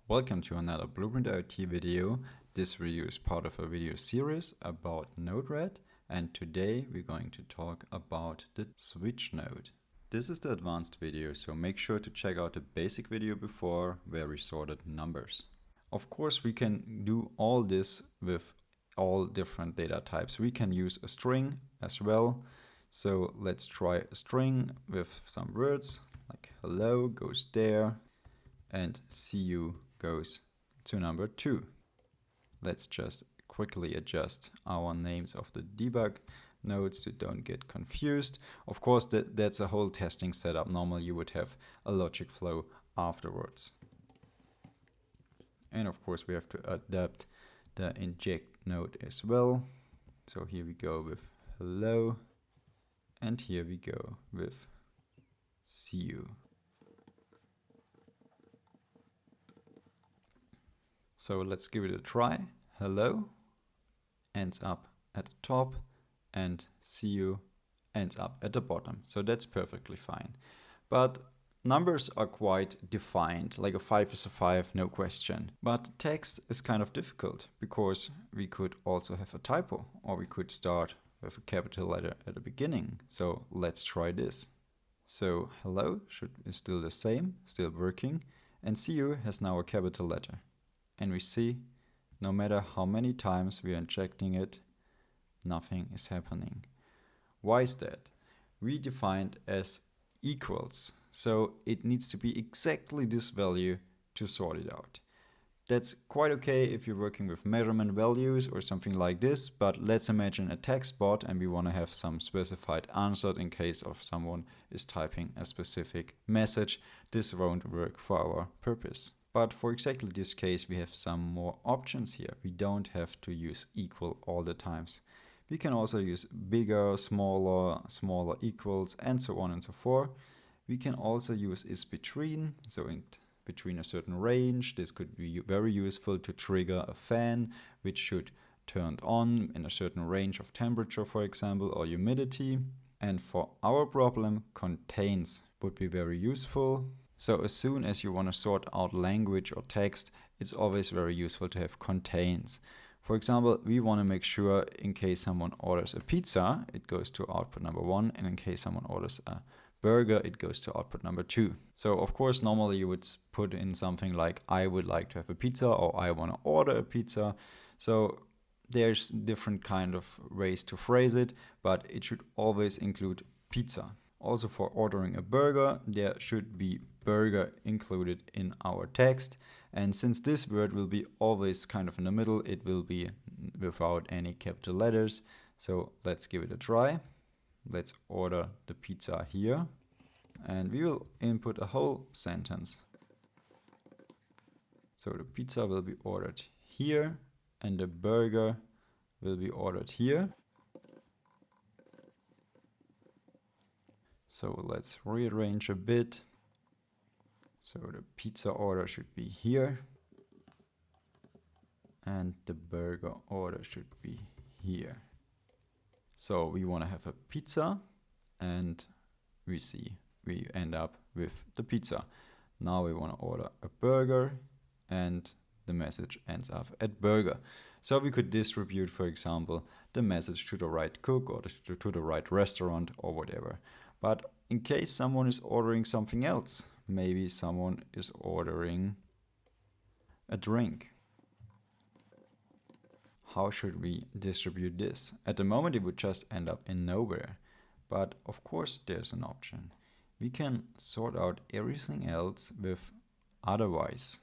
Welcome to another Blueprint IoT video. This video is part of a video series about Node-RED, and today we're going to talk about the switch node. This is the advanced video, so make sure to check out the basic video before where we sorted numbers. Of course, we can do all this with all different data types. We can use a string as well. So let's try a string with some words like hello goes there and see you goes to number 2. Let's just quickly adjust our names of the debug nodes to don't get confused. Of course, that's a whole testing setup. Normally you would have a logic flow afterwards. And of course we have to adapt the inject node as well. So here we go with hello, and here we go with see you. So let's give it a try. Hello ends up at the top and see you ends up at the bottom. So that's perfectly fine. But numbers are quite defined, like a 5 is a 5, no question. But text is kind of difficult because we could also have a typo, or we could start with a capital letter at the beginning. So let's try this. So hello is still the same, still working, and see you has now a capital letter. And we see, no matter how many times we are injecting it, nothing is happening. Why is that? We defined as equals, so it needs to be exactly this value to sort it out. That's quite okay if you're working with measurement values or something like this, but let's imagine a text bot and we want to have some specified answer in case of someone is typing a specific message. This won't work for our purpose. But for exactly this case, we have some more options here. We don't have to use equal all the times. We can also use bigger, smaller equals, and so on and so forth. We can also use is between, so in between a certain range. This could be very useful to trigger a fan, which should turn on in a certain range of temperature, for example, or humidity. And for our problem, contains would be very useful. So as soon as you want to sort out language or text, it's always very useful to have contains. For example, we want to make sure in case someone orders a pizza, it goes to output number 1, and in case someone orders a burger, it goes to output number 2. So of course, normally you would put in something like I would like to have a pizza, or I want to order a pizza. So there's different kind of ways to phrase it, but it should always include pizza. Also for ordering a burger, there should be burger included in our text. And since this word will be always kind of in the middle, it will be without any capital letters. So let's give it a try. Let's order the pizza here. And we will input a whole sentence. So the pizza will be ordered here, and the burger will be ordered here. So let's rearrange a bit. So the pizza order should be here, and the burger order should be here. So we want to have a pizza, and we end up with the pizza. Now we want to order a burger, and the message ends up at burger. So we could distribute, for example, the message to the right cook or to the right restaurant or whatever. But in case someone is ordering something else, maybe someone is ordering a drink. How should we distribute this? At the moment it would just end up in nowhere. But of course there's an option. We can sort out everything else with otherwise.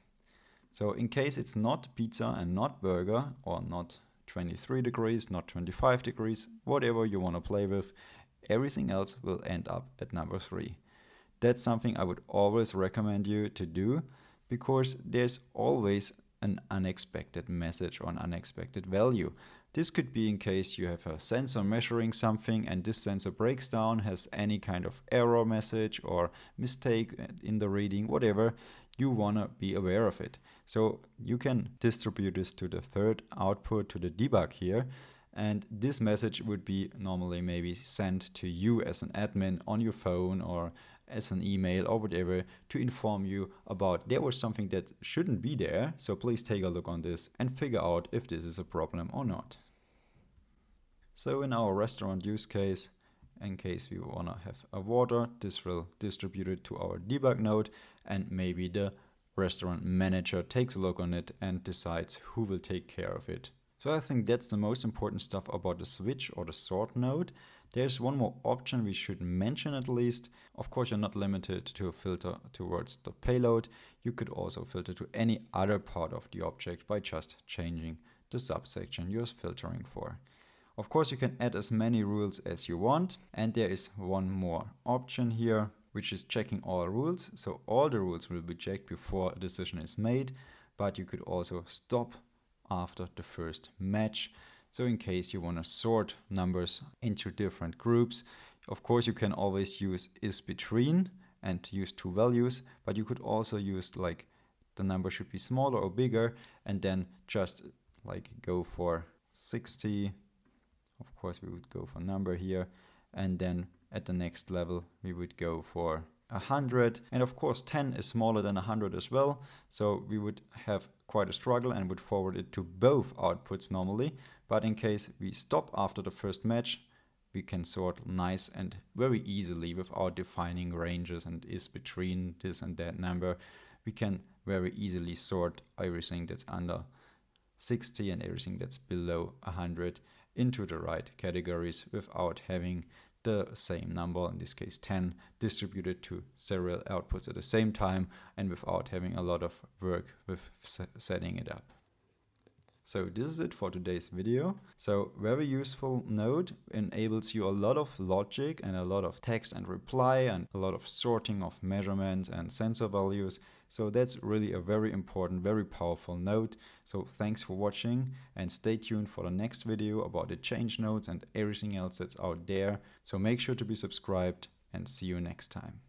So in case it's not pizza and not burger, or not 23 degrees, not 25 degrees, whatever you want to play with, everything else will end up at number 3. That's something I would always recommend you to do, because there's always an unexpected message or an unexpected value. This could be in case you have a sensor measuring something and this sensor breaks down, has any kind of error message or mistake in the reading, whatever. You want to be aware of it. So you can distribute this to the third output, to the debug here. And this message would be normally maybe sent to you as an admin on your phone or as an email or whatever to inform you about there was something that shouldn't be there. So please take a look on this and figure out if this is a problem or not. So in our restaurant use case, in case we want to have a water, this will distribute it to our debug node, and maybe the restaurant manager takes a look on it and decides who will take care of it. So I think that's the most important stuff about the switch or the sort node. There's one more option we should mention at least. Of course, you're not limited to a filter towards the payload. You could also filter to any other part of the object by just changing the subsection you're filtering for. Of course, you can add as many rules as you want, and there is one more option here, which is checking all rules. So all the rules will be checked before a decision is made, but you could also stop after the first match. So in case you want to sort numbers into different groups, of course you can always use isBetween and use two values, but you could also use like the number should be smaller or bigger, and then just like go for 60. Of course, we would go for number here, and then at the next level, we would go for 100. And of course, 10 is smaller than 100 as well. So we would have quite a struggle and would forward it to both outputs normally. But in case we stop after the first match, we can sort nice and very easily without defining ranges and is between this and that number. We can very easily sort everything that's under 60 and everything that's below 100 into the right categories without having the same number, in this case 10, distributed to several outputs at the same time, and without having a lot of work with setting it up. So this is it for today's video. So very useful node, enables you a lot of logic and a lot of text and reply and a lot of sorting of measurements and sensor values. So that's really a very important, very powerful node. So thanks for watching, and stay tuned for the next video about the change nodes and everything else that's out there. So make sure to be subscribed, and see you next time.